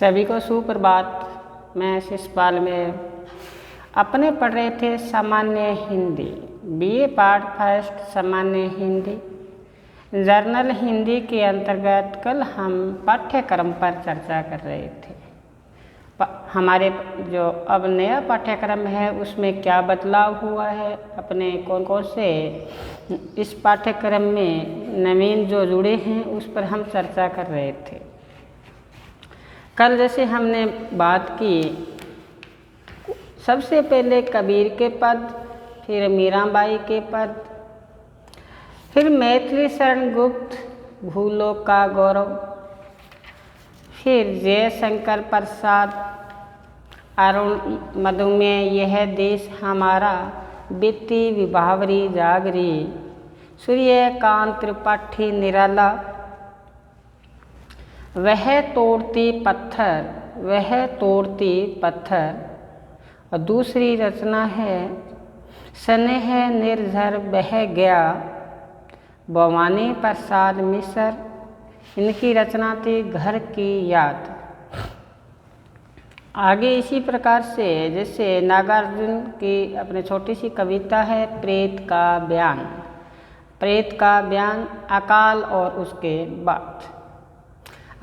सभी को सुप्रभात। मैं शिषपाल में अपने पढ़ रहे थे सामान्य हिंदी, बीए पार्ट फर्स्ट सामान्य हिंदी, जर्नल हिंदी के अंतर्गत कल हम पाठ्यक्रम पर चर्चा कर रहे थे। हमारे जो अब नया पाठ्यक्रम है उसमें क्या बदलाव हुआ है, अपने कौन कौन से इस पाठ्यक्रम में नवीन जो जुड़े हैं उस पर हम चर्चा कर रहे थे। कल जैसे हमने बात की, सबसे पहले कबीर के पद, फिर मीराबाई के पद, फिर मैथिली शरण गुप्त भूलोक का गौरव, फिर जयशंकर प्रसाद अरुण मधुमेह यह देश हमारा, बीती विभावरी जागरी, सूर्यकांत त्रिपाठी निराला, वह तोड़ती पत्थर। और दूसरी रचना है स्नेह निर्झर बह गया, भवानी प्रसाद मिश्र। इनकी रचना थी घर की याद। आगे इसी प्रकार से जैसे नागार्जुन की अपनी छोटी सी कविता है प्रेत का बयान, अकाल और उसके बाद।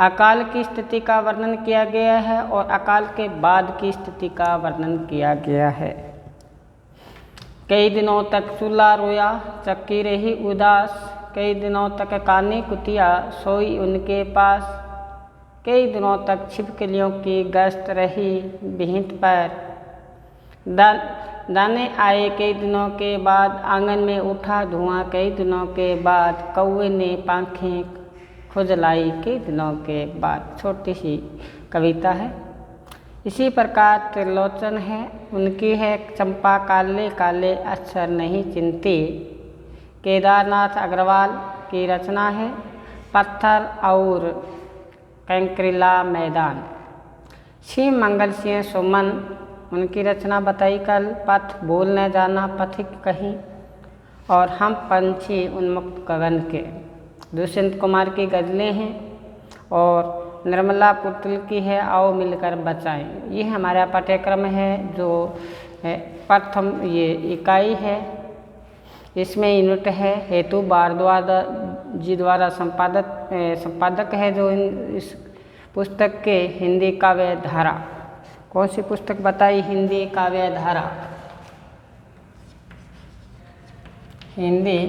अकाल की स्थिति का वर्णन किया गया है और अकाल के बाद की स्थिति का वर्णन किया गया है। कई दिनों तक चूल्हा रोया, चक्की रही उदास, कई दिनों तक कानी कुतिया सोई उनके पास, कई दिनों तक छिपकलियों की गश्त रही भिंत पर। दाने आए कई दिनों के बाद, आंगन में उठा धुआं कई दिनों के बाद, कौवे ने पाखें खुजलाई कई दिनों के बाद। छोटी सी कविता है। इसी प्रकार त्रिलोचन है, उनकी है चंपा काले काले अक्षर नहीं चिंती। केदारनाथ अग्रवाल की रचना है पत्थर और कंकरीला मैदान। शिव मंगल सिंह सुमन, उनकी रचना बताई कल पथ भूल न जाना पथिक कहीं, और हम पंछी उन्मुक्त गगन के। दुष्यंत कुमार की गज़लें हैं और निर्मला पुतुल की है आओ मिलकर बचाएं। ये हमारा पाठ्यक्रम है जो प्रथम ये इकाई है। इसमें यूनिट है हेतु भारद्वाज जी द्वारा संपादक है जो इस पुस्तक के हिंदी काव्य धारा। कौन सी पुस्तक बताई? हिंदी काव्य धारा। हिंदी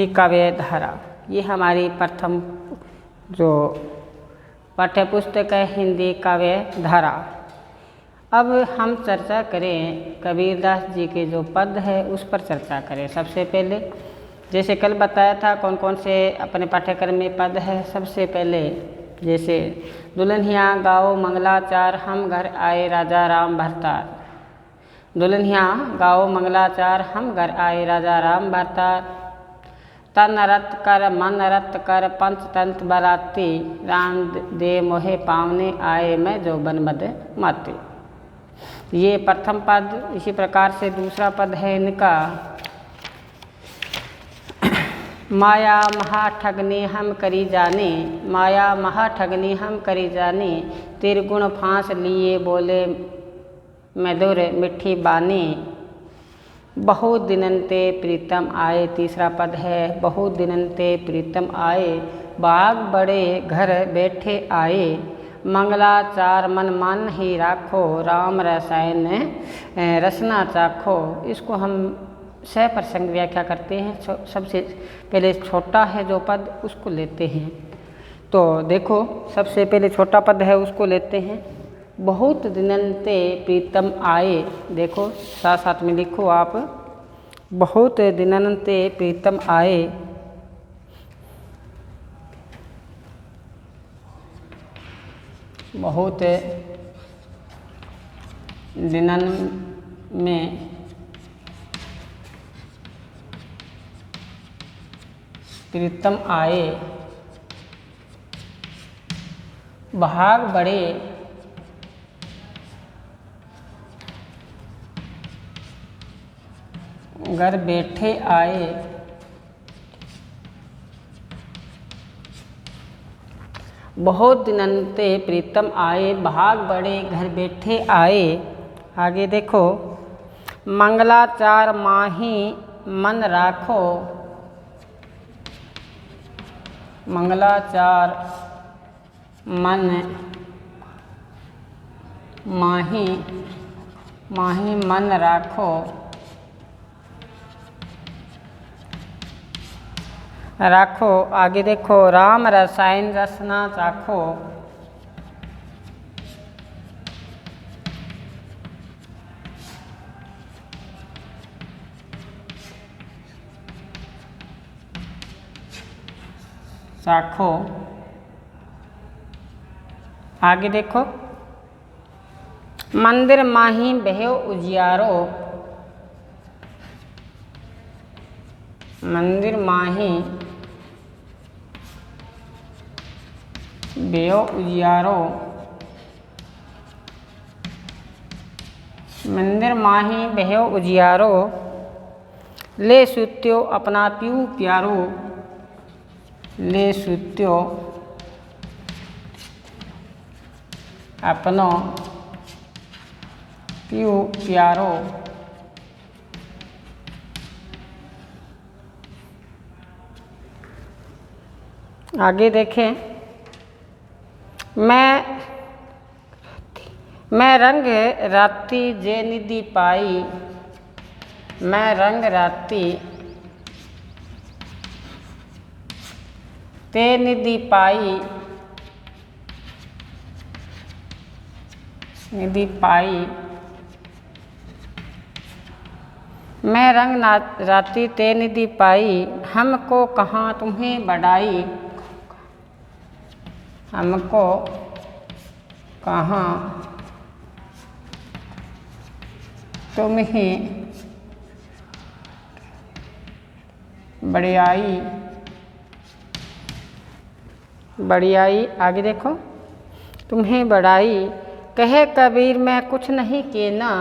काव्य धारा ये हमारी प्रथम जो पाठ्य पुस्तक है हिंदी काव्य धारा। अब हम चर्चा करें कबीरदास जी के जो पद है उस पर चर्चा करें। सबसे पहले जैसे कल बताया था कौन कौन से अपने पाठ्यक्रम में पद है। सबसे पहले जैसे दुल्हनिया गाओ मंगलाचार, हम घर आए राजा राम भरतार। दुल्हनिया गाओ मंगलाचार, हम घर आए राजा राम भरतार। तन रत कर मन रत कर पंचतंत्र बराती, राम दे मोहे पावने आए मैं जो बन बद माती। ये प्रथम पद। इसी प्रकार से दूसरा पद है इनका माया महा ठगनी हम करी जाने, माया महा ठगनी हम करी जाने, त्रिगुण फांस लिए बोले मधुर मिठी बानी। बहुत दिनंते प्रीतम आए। तीसरा पद है बहुत दिनंते प्रीतम आए, बाग बड़े घर बैठे आए, मंगलाचार मन मान ही राखो, राम रसायन रसना चाखो। इसको हम सप्रसंग व्याख्या करते हैं। सबसे पहले छोटा है जो पद उसको लेते हैं। तो देखो सबसे पहले छोटा पद है उसको लेते हैं। बहुत दिनंते प्रीतम आए, देखो साथ साथ में लिखो आप, बहुत दिनंते प्रीतम आए। बहुत दिनन में प्रीतम आए, भाग बड़े घर बैठे आए, बहुत दिनन्ते प्रीतम आए, भाग बड़े घर बैठे आए। आगे देखो, मंगलाचार माही मन राखो, मंगलाचार मन माही माही मन राखो, राखो। आगे देखो, राम रसायन रसना चाखो, चाखो। आगे देखो, मंदिर माही बह्यो उजियारो, मंदिर माही बह्यो उजियारो, मंदिर माही बह्यो उजियारो। ले सुत्यो अपना पीऊ प्यारो, ले सुत्यो अपनो पीऊ प्यारो। आगे देखें, मैं रंग राती जे निधि पाई, मैं रंग राती ते निधि पाई, निधि पाई। मैं रंग राती ते निधि पाई, हमको कहाँ तुम्हें बड़ाई, हमको कहाँ तुम्हें बड़ाई, बड़ाई। आगे देखो, तुम्हें बड़ाई, कहे कबीर मैं कुछ नहीं केना,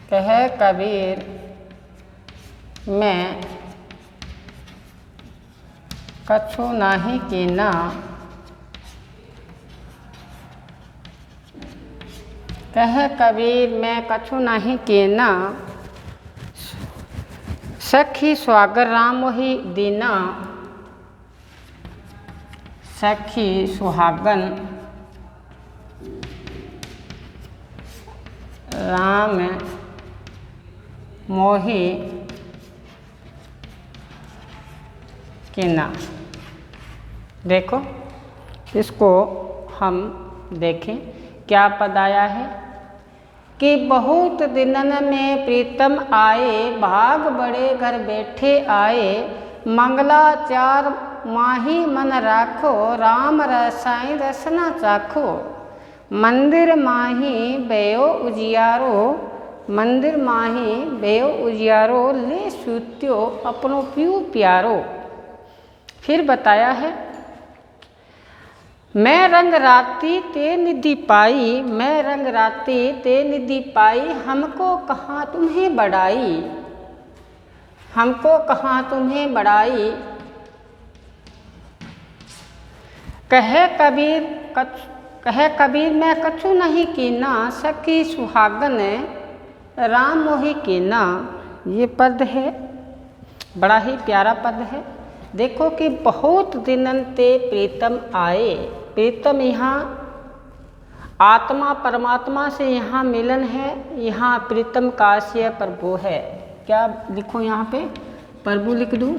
कहे कबीर मैं कछु नाही केना, कहे कबीर मैं कछु नहीं केना। सखी सुहागन राम मोहि दीना, सखी सुहागन राम मोहि कीना। देखो, इसको हम देखें क्या पद आया है कि बहुत दिनन में प्रीतम आए, भाग बड़े घर बैठे आए, मंगलाचार माही मन राखो, राम रसायन रसना चाखो। मंदिर माही बयो उजियारो, मंदिर माही बयो उजियारो, ले सूत्यो अपनो पीऊ प्यारो। फिर बताया है, मैं रंग राती ते निधि पाई, मैं रंग राती ते निधि पाई, हमको कहाँ तुम्हें बड़ाई, हमको कहाँ तुम्हें बड़ाई। कहे कबीर मैं कछु नहीं कीना, सखी सुहागन राम मोहि कीना। ये पद है, बड़ा ही प्यारा पद है। देखो कि बहुत दिनन ते प्रीतम आए, प्रीतम यहाँ आत्मा परमात्मा से यहाँ मिलन है, यहाँ प्रीतम काश्य प्रभु है। क्या लिखो यहाँ पे, प्रभु लिख दूँ।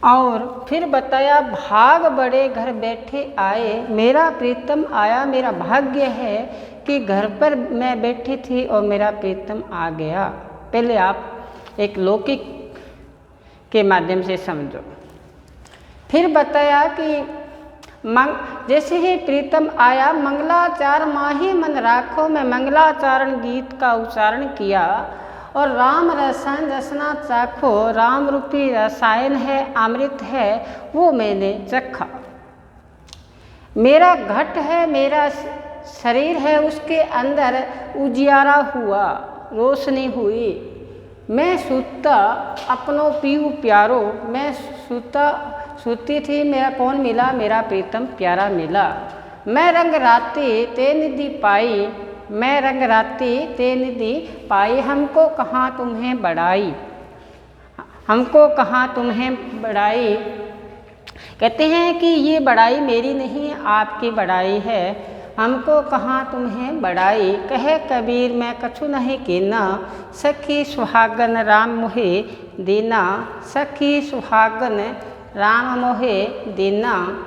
और फिर बताया, भाग बड़े घर बैठे आए, मेरा प्रीतम आया, मेरा भाग्य है कि घर पर मैं बैठी थी और मेरा प्रीतम आ गया। पहले आप एक लौकिक के माध्यम से समझो। फिर बताया कि जैसे ही प्रीतम आया, मंगलाचार माही मन राखो, मैं मंगलाचारण गीत का उच्चारण किया और राम रसायन रसना चाखो, राम रूपी रसायन है, अमृत है, वो मैंने चखा। मेरा घट है, मेरा शरीर है, उसके अंदर उजियारा हुआ, रोशनी हुई। मैं सूता अपनो पीऊ प्यारो, मैं सूता सूती थी मेरा कौन मिला, मेरा प्रीतम प्यारा मिला। मैं रंग राती ते निधि पाई, मैं रंग राती ते निधि पाई, हमको कहाँ तुम्हें बड़ाई, हमको कहाँ तुम्हें बड़ाई। कहते हैं कि ये बड़ाई मेरी नहीं आपकी बड़ाई है, हमको कहाँ तुम्हें बड़ाई। कहे कबीर मैं कछु नहीं कीना, सखी सुहागन राम मोहे दीना, सखी सुहागन राम मोहे दीना।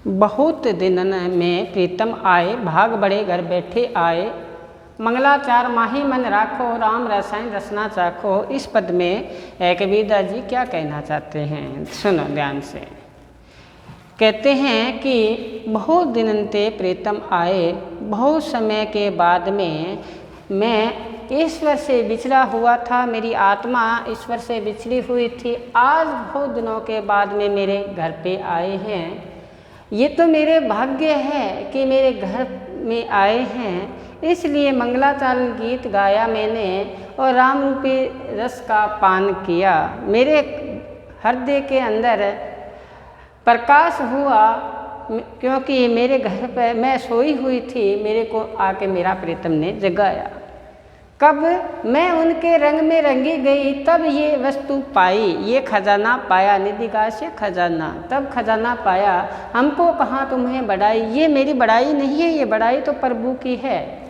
बहुत दिनन में प्रीतम आए, भाग बड़े घर बैठे आए, मंगलाचार माही मन राखो, राम रसायन रसना चाखो। इस पद में कबीरदास जी क्या कहना चाहते हैं, सुनो ध्यान से। कहते हैं कि बहुत दिन ते प्रीतम आए, बहुत समय के बाद में मैं ईश्वर से बिछड़ा हुआ था, मेरी आत्मा ईश्वर से बिछड़ी हुई थी, आज बहुत दिनों के बाद में मेरे घर पे आए हैं। ये तो मेरे भाग्य है कि मेरे घर में आए हैं, इसलिए मंगलाचरण गीत गाया मैंने और राम रूपी रस का पान किया। मेरे हृदय के अंदर प्रकाश हुआ, क्योंकि मेरे घर पर मैं सोई हुई थी, मेरे को आके मेरा प्रीतम ने जगाया। कब मैं उनके रंग में रंगी गई तब ये वस्तु पाई, ये खजाना पाया, निधि का से खजाना, तब खजाना पाया, हमको कहाँ तुम्हें बड़ाई। ये मेरी बड़ाई नहीं है, ये बड़ाई तो प्रभु की है।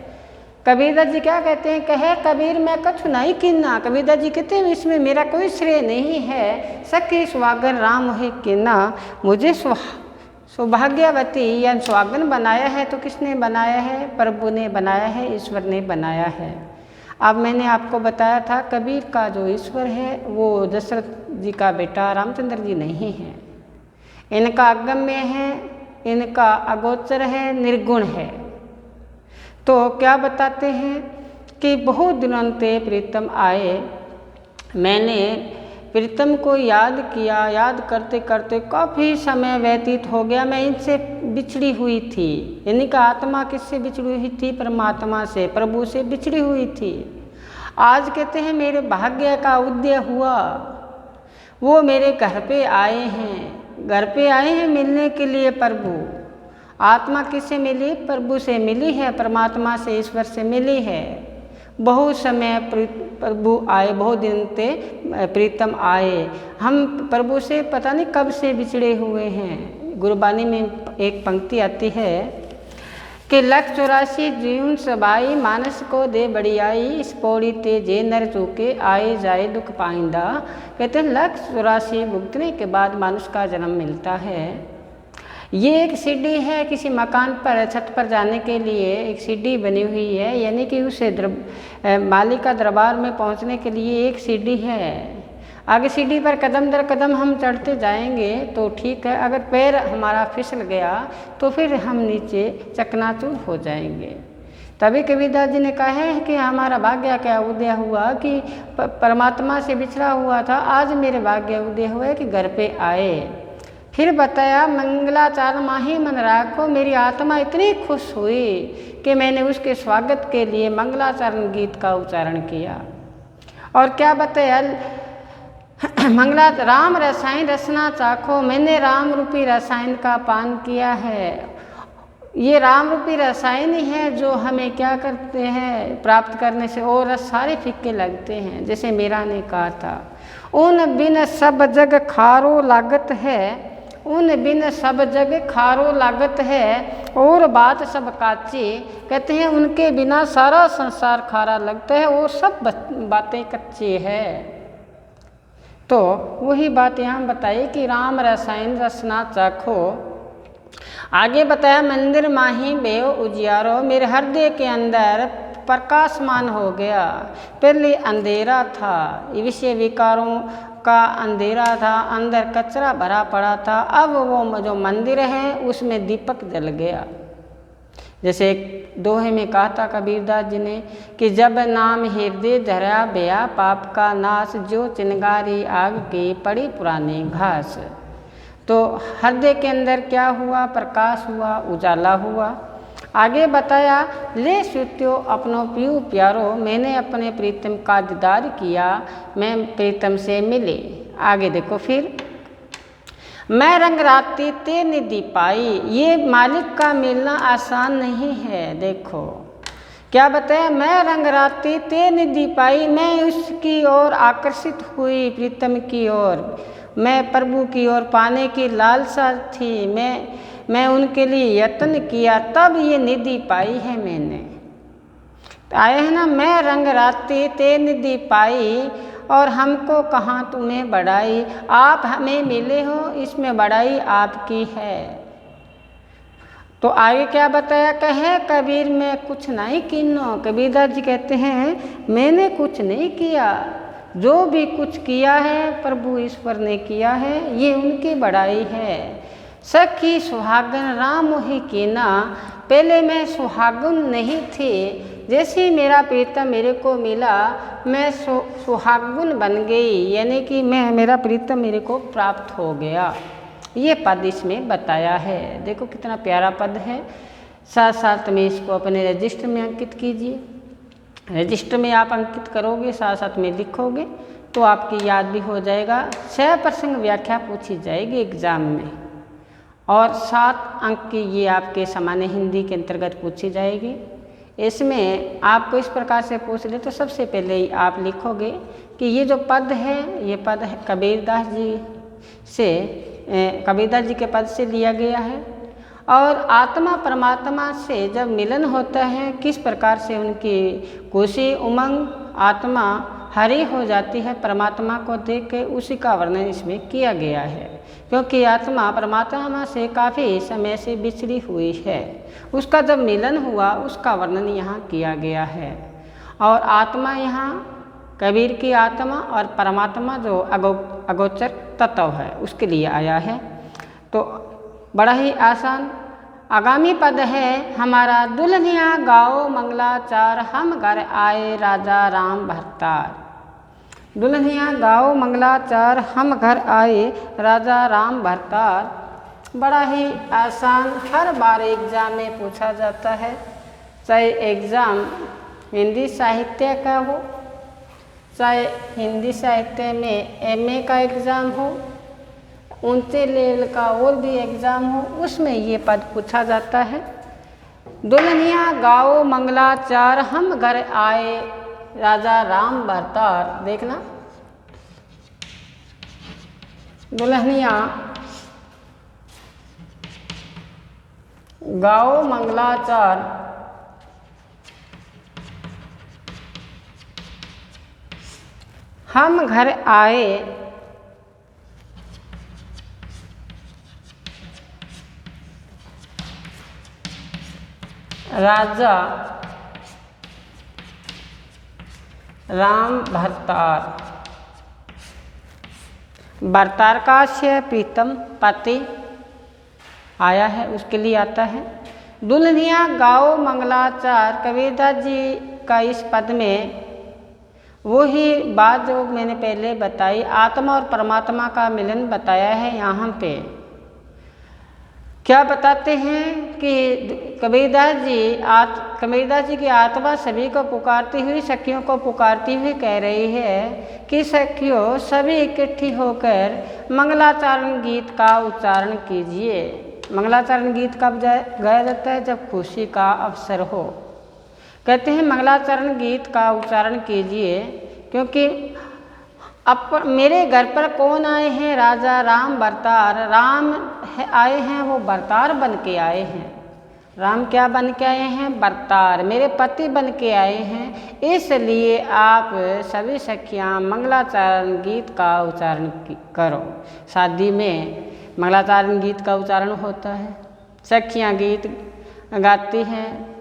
कबीरदास जी क्या कहते हैं, कहे कबीर मैं कछु नहीं कीना। कबीरदास जी कहते हैं इसमें मेरा कोई श्रेय नहीं है, सखी सुहागन राम है कीना। मुझे सौभाग्यवती या सुहागन बनाया है तो किसने बनाया है, प्रभु ने बनाया है, ईश्वर ने बनाया है। अब मैंने आपको बताया था कबीर का जो ईश्वर है वो दशरथ जी का बेटा रामचंद्र जी नहीं है, इनका अगम्य है, इनका अगोचर है, निर्गुण है। तो क्या बताते हैं कि बहुत दिनों से प्रीतम आए, मैंने प्रीतम को याद किया, याद करते करते काफ़ी समय व्यतीत हो गया, मैं इनसे बिछड़ी हुई थी। इनका आत्मा किससे बिछड़ी हुई थी, परमात्मा से, प्रभु से बिछड़ी हुई थी। आज कहते हैं मेरे भाग्य का उदय हुआ, वो मेरे घर पे आए हैं, घर पे आए हैं मिलने के लिए प्रभु। आत्मा किससे मिली, प्रभु से मिली है, परमात्मा से, ईश्वर से मिली है। बहुत समय प्रभु आए, बहुत दिन से प्रीतम आए, हम प्रभु से पता नहीं कब से बिछड़े हुए हैं। गुरबानी में एक पंक्ति आती है कि 184 जीवन सबाई, मानस को दे बड़ियाई, इस पौड़ी ते जे नर चूके, आए जाए दुख पाइंदा। कहते हैं 184 भुगतने के बाद मानुष का जन्म मिलता है। ये एक सीढ़ी है, किसी मकान पर छत पर जाने के लिए एक सीढ़ी बनी हुई है, यानी कि उसे मालिक का दरबार में पहुंचने के लिए एक सीढ़ी है। आगे सीढ़ी पर कदम दर कदम हम चढ़ते जाएंगे तो ठीक है, अगर पैर हमारा फिसल गया तो फिर हम नीचे चकनाचूर हो जाएंगे। तभी कबीरदास जी ने कहा है कि हमारा भाग्य क्या उदय हुआ कि परमात्मा से बिछड़ा हुआ था, आज मेरे भाग्य उदय हुए कि घर पे आए। फिर बताया मंगलाचार माही मन राखो, मेरी आत्मा इतनी खुश हुई कि मैंने उसके स्वागत के लिए मंगलाचरण गीत का उच्चारण किया। और क्या बताया, मंगला राम रसायन रसना चाखो, मैंने राम रूपी रसायन का पान किया है। ये राम रूपी रसायन ही है जो हमें क्या करते हैं, प्राप्त करने से और रस सारे फीके लगते हैं। जैसे मीरा ने कहा था, उन बिन सब जग खारो लागत है, उन बिन सब जग खारो लागत है, और बात सब काची। कहते हैं उनके बिना सारा संसार खारा लगता है और सब बातें कच्ची है। तो वही बात यहाँ बताई कि राम रसायन रसना चाखो। आगे बताया मंदिर माही बेओ उजियारो, मेरे हृदय के अंदर प्रकाशमान हो गया। पहले अंधेरा था, विषय विकारों का अंधेरा था, अंदर कचरा भरा पड़ा था, अब वो जो मंदिर है उसमें दीपक जल गया। जैसे एक दोहे में कहा था कबीरदास जी ने कि जब नाम हृदय धरा बया, पाप का नाश, जो चिनगारी आग की पड़ी पुरानी घास। तो हृदय के अंदर क्या हुआ, प्रकाश हुआ, उजाला हुआ। आगे बताया ले सुत्यो अपनो प्रिय प्यारो, मैंने अपने प्रीतम का दीदार किया, मैं प्रीतम से मिले। आगे देखो फिर मैं रंग राती ते निधि पाई। ये मालिक का मिलना आसान नहीं है। देखो क्या बताया, मैं रंग राती ते निधि पाई, मैं उसकी ओर आकर्षित हुई, प्रीतम की ओर, मैं प्रभु की ओर पाने की लालसा थी, मैं उनके लिए यत्न किया, तब ये निधि पाई है मैंने। तो आए हैं ना, मैं रंग राती ते निधि पाई और हमको कहाँ तुम्हें बढ़ाई, आप हमें मिले हो इसमें बढ़ाई आपकी है। तो आगे क्या बताया, कहे कबीर मैं कुछ नहीं कीनो। कबीरदास जी कहते हैं मैंने कुछ नहीं किया, जो भी कुछ किया है प्रभु ईश्वर ने किया है, ये उनकी बढ़ाई है। सखी सुहागन राम ही कीना, पहले मैं सुहागन नहीं थी, जैसे ही मेरा प्रीतम मेरे को मिला मैं सुहागन बन गई, यानी कि मेरा प्रीतम मेरे को प्राप्त हो गया। ये पद इसमें बताया है। देखो कितना प्यारा पद है। साथ साथ में इसको अपने रजिस्टर में अंकित कीजिए। रजिस्टर में आप अंकित करोगे, साथ साथ में लिखोगे तो आपकी याद भी हो जाएगा। 6 प्रसंग व्याख्या पूछी जाएगी एग्जाम में और 7 अंक की ये आपके सामान्य हिंदी के अंतर्गत पूछी जाएगी। इसमें आपको इस प्रकार से पूछ ले तो सबसे पहले ही आप लिखोगे कि ये जो पद है, ये पद है कबीरदास जी के पद से लिया गया है। और आत्मा परमात्मा से जब मिलन होता है, किस प्रकार से उनकी खुशी उमंग आत्मा हरी हो जाती है परमात्मा को देख के, उसी का वर्णन इसमें किया गया है। क्योंकि आत्मा परमात्मा से काफ़ी समय से बिछड़ी हुई है, उसका जब मिलन हुआ उसका वर्णन यहाँ किया गया है। और आत्मा यहाँ कबीर की आत्मा और परमात्मा जो अगोचर तत्व है उसके लिए आया है। तो बड़ा ही आसान आगामी पद है हमारा, दुल्हनिया गाओ मंगलाचार, हम घर आए राजा राम भरतार। दुल्हनिया गाओ मंगलाचार, हम घर आए राजा राम भरतार। बड़ा ही आसान, हर बार एग्ज़ाम में पूछा जाता है, चाहे एग्ज़ाम हिंदी साहित्य का हो, चाहे हिंदी साहित्य में एमए का एग्ज़ाम हो, ऊंचे लेवल का और भी एग्ज़ाम हो, उसमें ये पद पूछा जाता है। दुल्हनिया गाओ मंगलाचार, हम घर आए राजा राम भरतार। देखना, दुल्हनिया गाओ मंगलाचार, हम घर आए राजा राम भरतार। भरतार का आशय प्रीतम पति आया है, उसके लिए आता है। दुल्हनिया गाओ मंगलाचार, कबीरदास जी का इस पद में वही बात जो मैंने पहले बताई, आत्मा और परमात्मा का मिलन बताया है। यहाँ पे क्या बताते हैं कि कबीरदास जी की आत्मा सभी को पुकारती हुई, सखियों को पुकारती हुई कह रही है कि सखियों सभी इकट्ठी होकर मंगलाचरण गीत का उच्चारण कीजिए। मंगलाचरण गीत कब गाया जाता है? जब खुशी का अवसर हो। कहते हैं मंगलाचरण गीत का उच्चारण कीजिए, क्योंकि अब मेरे घर पर कौन आए हैं? राजा राम भरतार। राम आए हैं, वो भरतार बन के आए हैं। राम क्या बन के आए हैं? भरतार, मेरे पति बन के आए हैं। इसलिए आप सभी सखियाँ मंगलाचरण गीत का उच्चारण करो। शादी में मंगलाचरण गीत का उच्चारण होता है, सखियाँ गीत गाती हैं।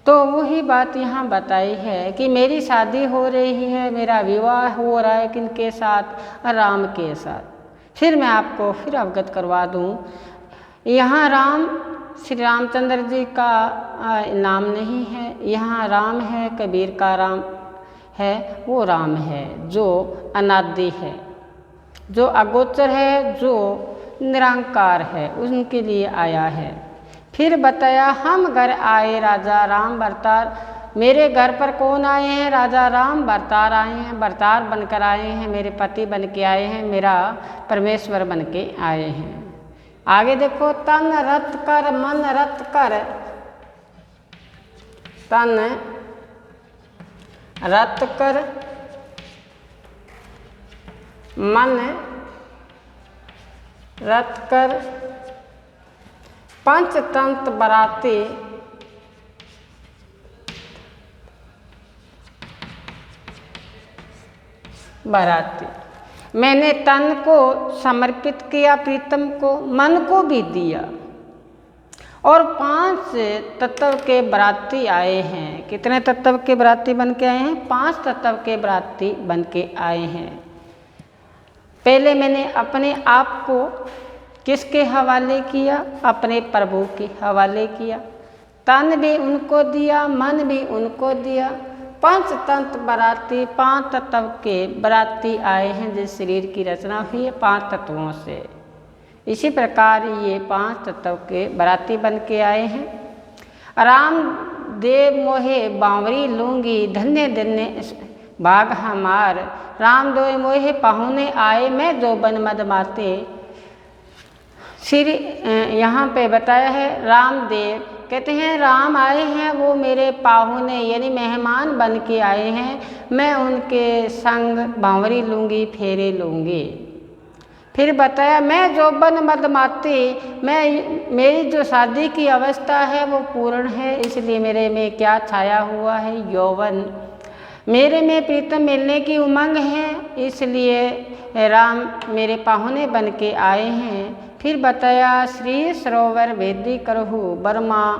तो वही बात यहाँ बताई है कि मेरी शादी हो रही है, मेरा विवाह हो रहा है किनके साथ? राम के साथ। फिर मैं आपको फिर अवगत करवा दूँ, यहाँ राम श्री रामचंद्र जी का नाम नहीं है, यहाँ राम है, कबीर का राम है। वो राम है जो अनादि है, जो अगोचर है, जो निरंकार है, उनके लिए आया है। फिर बताया हम घर आए राजा राम भरतार, मेरे घर पर कौन आए हैं? राजा राम भरतार आए हैं, भरतार बनकर आए हैं, मेरे पति बन के आए हैं, मेरा परमेश्वर बन के आए हैं। आगे देखो, तन रत कर मन रत कर, तन रत कर मन रत कर, पंचतंत्र बराती बराती। मैंने तन को समर्पित किया प्रीतम को, मन को भी दिया, और 5 तत्व के बराती आए हैं। कितने तत्व के बराती बन के आए हैं? 5 तत्व के बराती बन के आए हैं। पहले मैंने अपने आप को किसके हवाले किया? अपने प्रभु के हवाले किया। तन भी उनको दिया, मन भी उनको दिया। पंचतंत्र बराती, 5 तत्व के बराती आए हैं। जिस शरीर की रचना हुई है 5 तत्वों से, इसी प्रकार ये 5 तत्व के बराती बन के आए हैं। राम देव मोहे बावरी लूंगी, धन्य धन्य भाग हमार। राम दो मोहे पाहुने आए, मैं जो बन मदमाते। श्री यहाँ पे बताया है रामदेव कहते हैं राम आए हैं, वो मेरे पाहुने यानी मेहमान बन के आए हैं, मैं उनके संग बावरी लूँगी, फेरे लूँगी। फिर बताया मैं जोबन मदमाती, मेरी जो शादी की अवस्था है वो पूर्ण है, इसलिए मेरे में क्या छाया हुआ है? यौवन। मेरे में प्रीतम मिलने की उमंग है, इसलिए राम मेरे पाहुने बन के आए हैं। फिर बताया श्री सरोवर वेदी करहु, बर्मा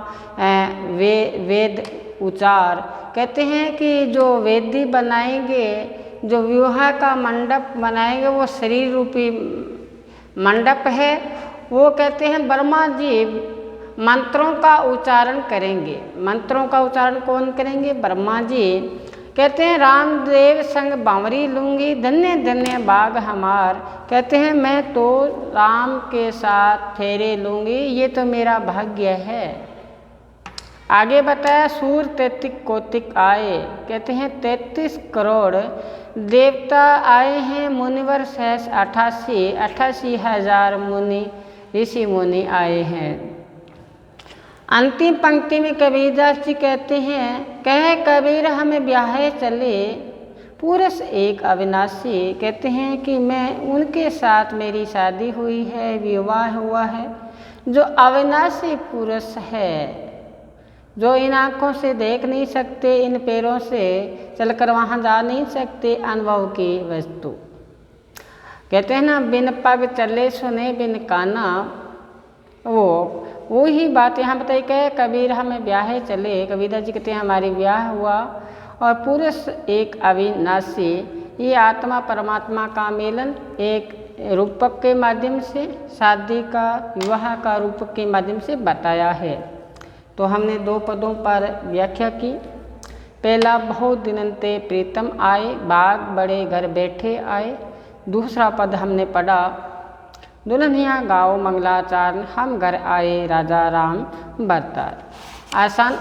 वेद उचार। कहते हैं कि जो वेदी बनाएंगे, जो विवाह का मंडप बनाएंगे, वो शरीर रूपी मंडप है। वो कहते हैं ब्रह्मा जी मंत्रों का उच्चारण करेंगे। मंत्रों का उच्चारण कौन करेंगे? ब्रह्मा जी। कहते हैं रामदेव संग बावरी लूँगी, धन्य धन्य बाग हमार। कहते हैं मैं तो राम के साथ फेरे लूँगी, ये तो मेरा भाग्य है। आगे बताया सूर 33 कोटिक आए। कहते हैं 33 करोड़ देवता आए हैं, मुनिवर सहस 88,000 मुनि ऋषि मुनि आए हैं। अंतिम पंक्ति में कबीरदास जी कहते हैं कहे कबीर हमें ब्याहे चले, पुरुष एक अविनाशी। कहते हैं कि मैं उनके साथ मेरी शादी हुई है, विवाह हुआ है, जो अविनाशी पुरुष है, जो इन आँखों से देख नहीं सकते, इन पैरों से चलकर वहाँ जा नहीं सकते, अनुभव की वस्तु। कहते हैं ना बिन पग चले सुने बिन काना, वो ही बात यहाँ बताई कहे कबीर हमें ब्याहे चले। कबीरदास जी कहते हैं हमारी ब्याह हुआ, और पुरुष एक अविनाशी। ये आत्मा परमात्मा का मिलन एक रूपक के माध्यम से, शादी का विवाह का रूपक के माध्यम से बताया है। तो हमने 2 पदों पर व्याख्या की। पहला बहुत दिनंते प्रीतम आए, बाग बड़े घर बैठे आए। दूसरा पद हमने पढ़ा दुल्हनिया गाओ मंगलाचारण, हम घर आए राजा राम भरतार।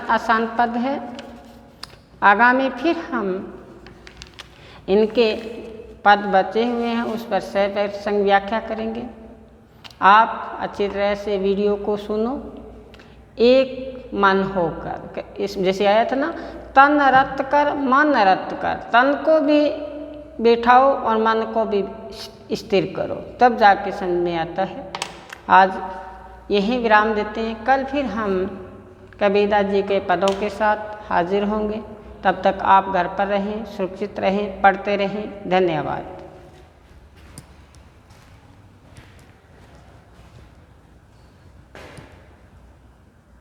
आसान पद है। आगामी फिर हम इनके पद बचे हुए हैं, उस पर संग व्याख्या करेंगे। आप अच्छी तरह से वीडियो को सुनो, एक मन होकर। इस जैसे आया था ना, तन रत कर मन रत कर, तन को भी बैठाओ और मन को भी स्थिर करो, तब जाके समझ में आता है। आज यहीं विराम देते हैं, कल फिर हम कबीरदास जी के पदों के साथ हाजिर होंगे। तब तक आप घर पर रहें, सुरक्षित रहें, पढ़ते रहें। धन्यवाद।